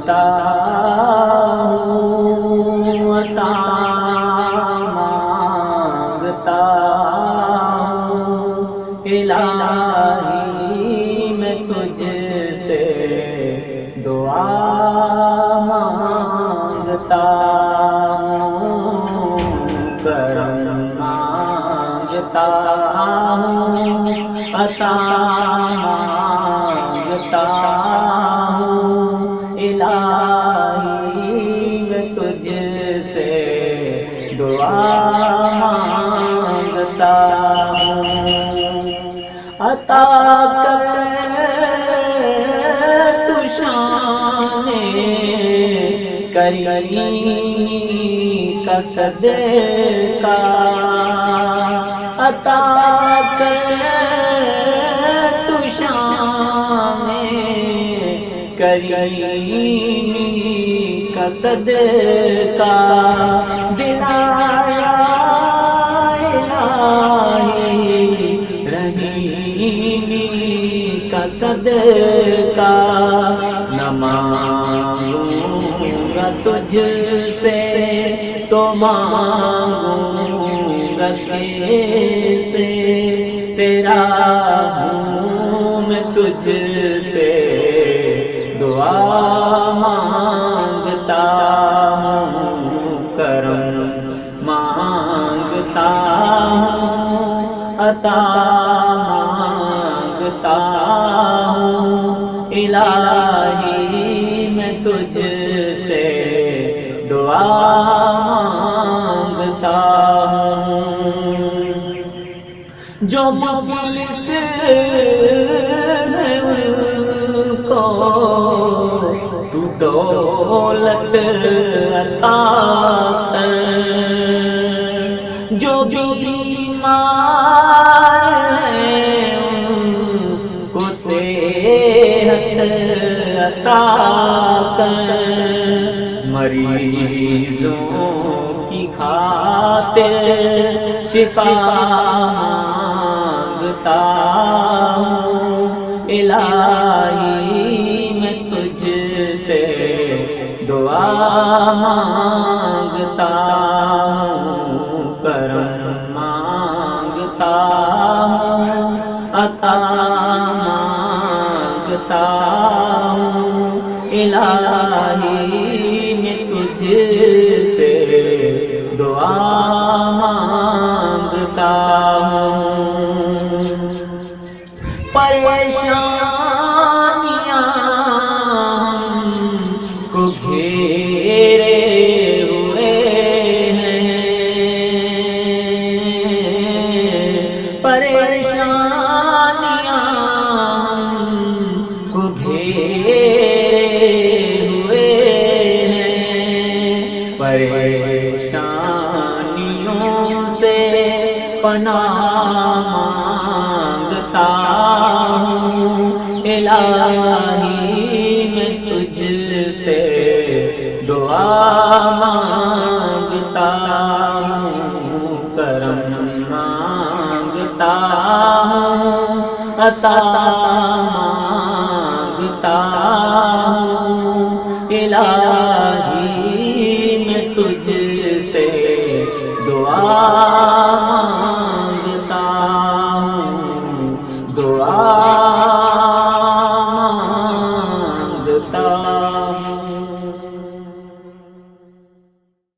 مانگتا ہوں، عطا مانگتا ہوں، الہی میں تجھ سے دعا مانگتا ہوں، کرم مانگتا ہوں، عطا مانگتا ہوں، الہی میں تجھ سے دعا مانگتا ہوں، عطا کر تو شان کریمی کا صدقہ، عطا کر تو شان کریمی کا صدقہ، دلایا الہی رحیمی کا صدقہ، نہ مانگوں گا تجھ سے تو مانگوں گا کیسے، تیرا ہوں میں تجھ سے دعا مانگتا ہوں، کرم مانگتا ہوں، عطا مانگتا ہوں، الہی میں تجھ سے دعا مانگتا ہوں، جو مفلس ہے ان کو تو دولت عطا کر، جو بیمار ہیں ان کو صحت عطا کر، مریضوں کی خاطر شفا مانگتا ہوں، الہی میں تجھ سے دعا مانگتا ہوں، کرم مانگتا ہوں، عطا مانگتا ہوں، الہی میں تجھ سے دعا مانگتا ہوں، پریشانیاں ہم کو گھیرے ہوئے ہیں، پریشانیاں ہم کو گھیرے ہوئے ہیں، پریشانیوں سے پناہ مانگتا ہوں، الہی میں تجھ سے دعا مانگتا ہوں، کرم مانگتا ہوں، عطا مانگتا ہوں، الہی